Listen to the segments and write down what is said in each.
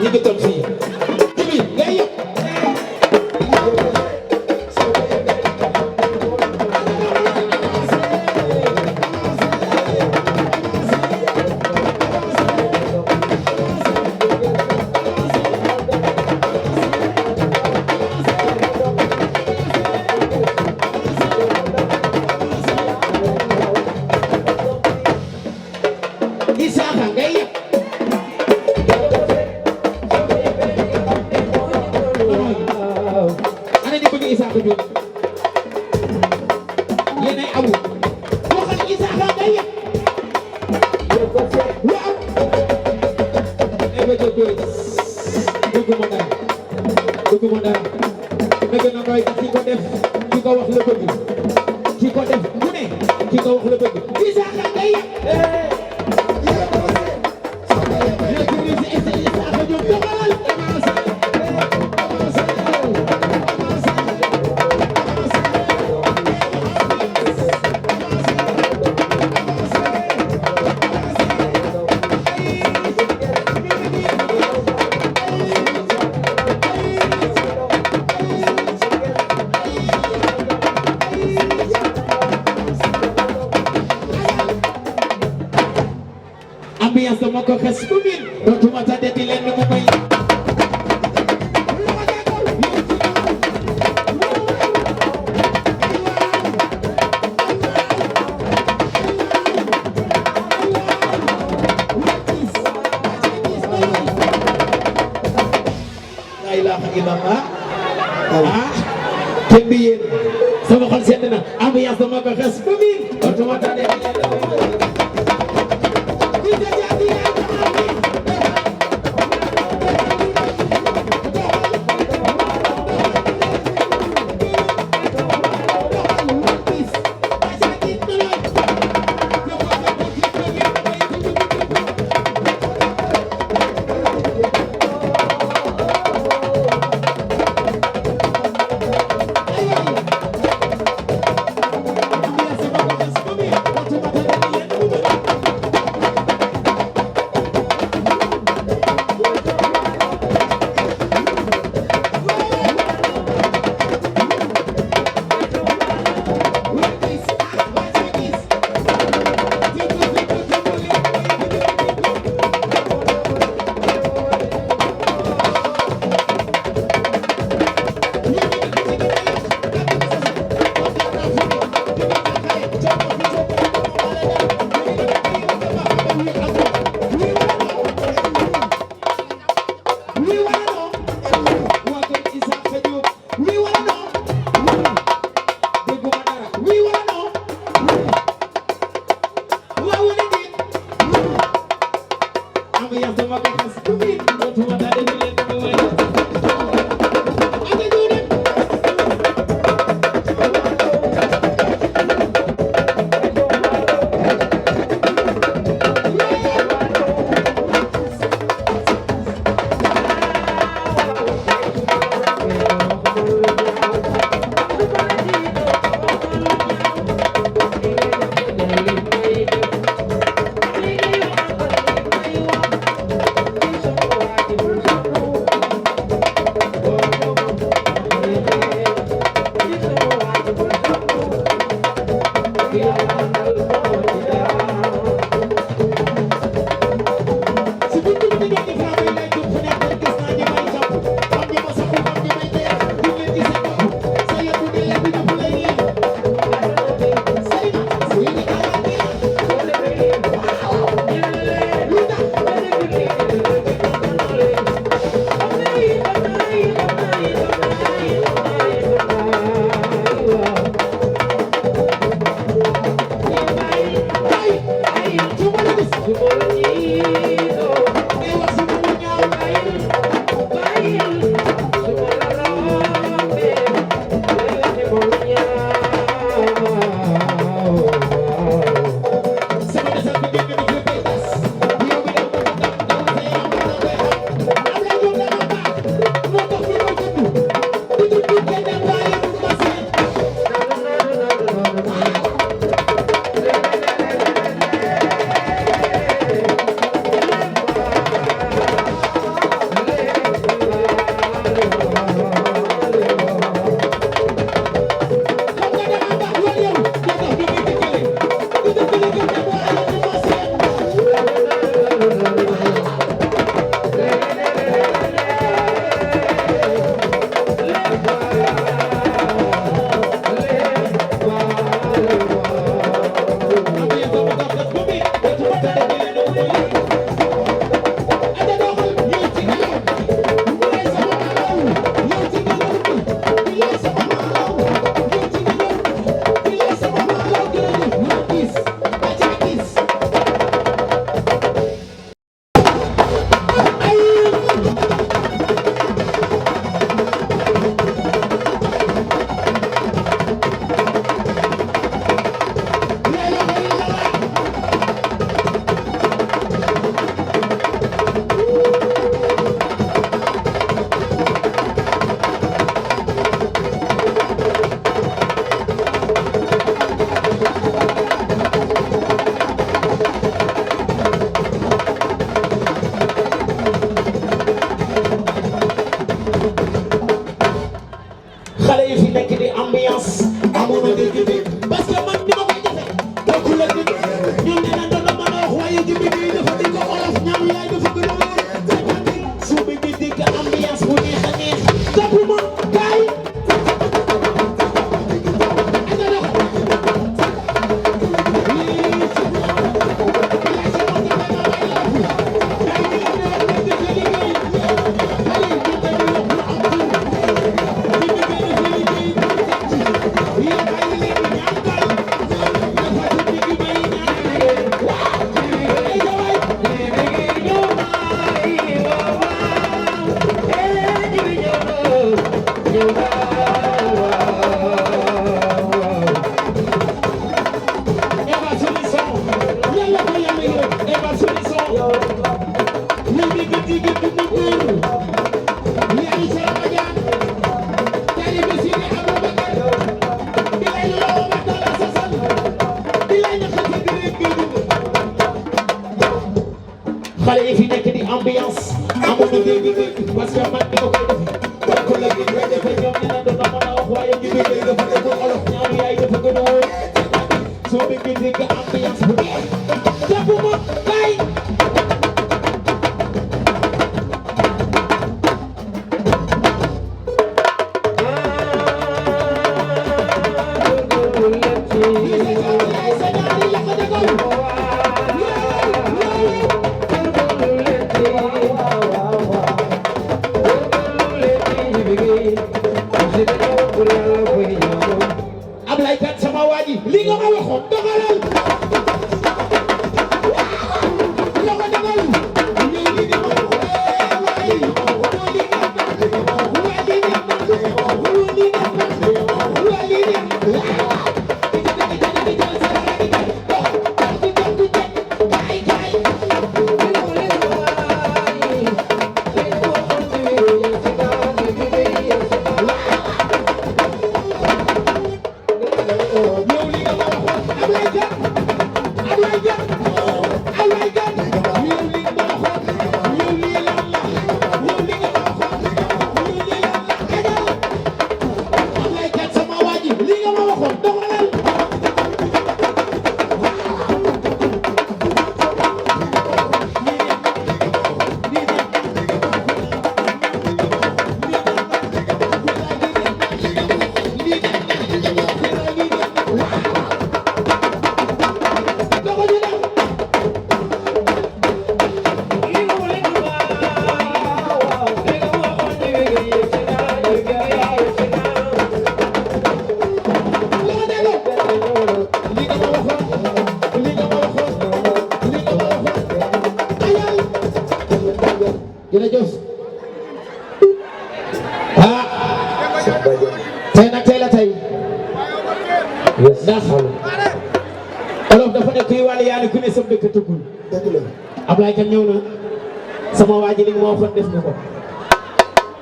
ñu ngi toog fii Ibi ngay yëpp Isaka ngay yëpp ana ñu bëgg Isaka Diop yéenay awu waxal Isaka ngay yëpp waaw ebe jogoy bëgguma dara na gën a koy ki ko def ki ko wax la bëgg ki ko def ku ne ki ko wax la bëgg Isaka ngay yëpp ambiance dama ko xes bu min dootuma tàdde di leen mu may la ilaha illallah te bi yéen sama xol sedd na ambiance dama ko xes bu min dootuma tàdde di leen ambiance amoon na dégg-dégg parce que man ni ma koy defee kon la gi koy defee ñoom ñu naan doon na mën a wax waaye ñu ngi dégg dafa nekkul olof ñaari yaay dafa gën a wóor soo bëggee dégg ambiance bu neex jàpp ma kay Ablaye Kane sama waa ji li nga ma waxoon doxalal jërëjëf tey nag tey la tey ndax olof dafa ne kuy wàll yaa ne ku ne sab dëkk tëggul Ablaye Kane ñëw na sama waa ji li ma waxoon def nga ko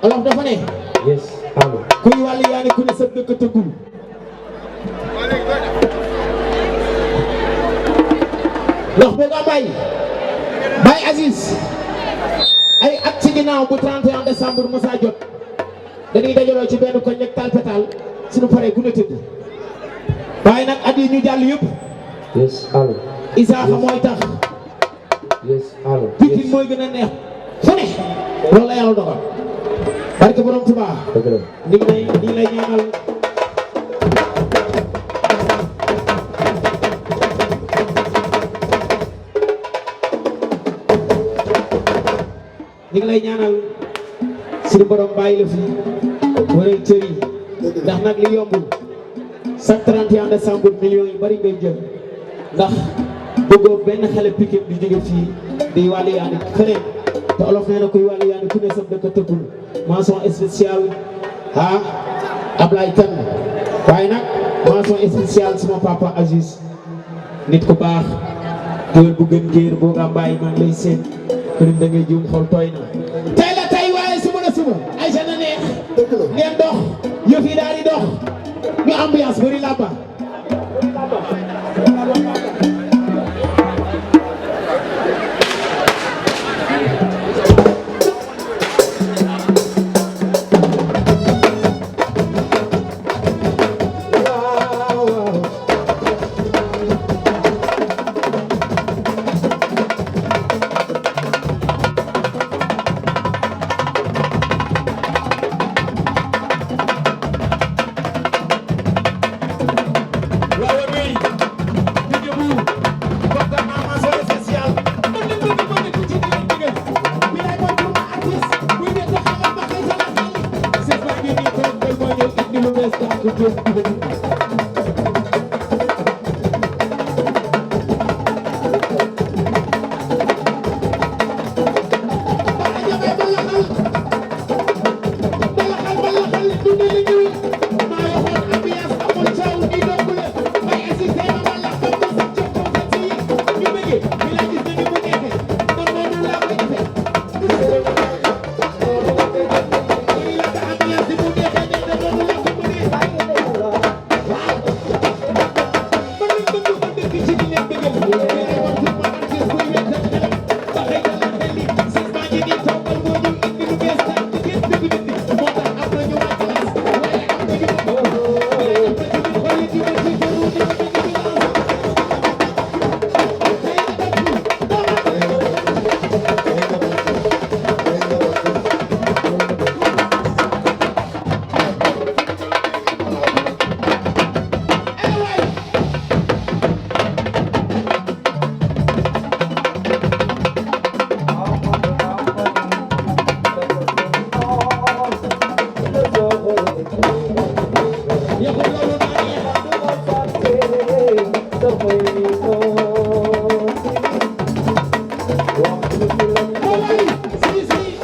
olof dafa ne kuy wàll yaa ne ku ne sab dëkk tëggul ndax boo nga Baye Aziz ay at ci ginnaaw bu 31 décembre Moussa jot dañuy dajaloo ci benn koñ nekk talpetal suñu paree ku ne tëdd waaye nag at yi ñu jàll yëpp Isaaxa mooy tax Pikine mooy gën a neex fu ne loolu la yàlla dogal barke borom Tuubaa ni ngi lay ñaanal ñu ngi lay ñaanal suñu borom bàyyi la fi wëral cër yi ndax nag li yombul chaque 31 décembre millions yu bari ngay jël ndax bëggoo benn xale Pikine di jóge fii di wàllu yaani feneen te olof nee na kuy wàllu yaani ku ne sab dëkk tëggul mention spéciale Ablaye Kane waaye nag mention spéciale sama papa Aziz nit ku baax géwél bu gën géer boo nga bàyyi maa ngi lay seen kërim da ngay juum xol tooy na tey la tey waaye suba na suba ay na neex ngeen dox yëf yi daal di dox ñu ambiance bëri làmba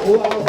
Wow.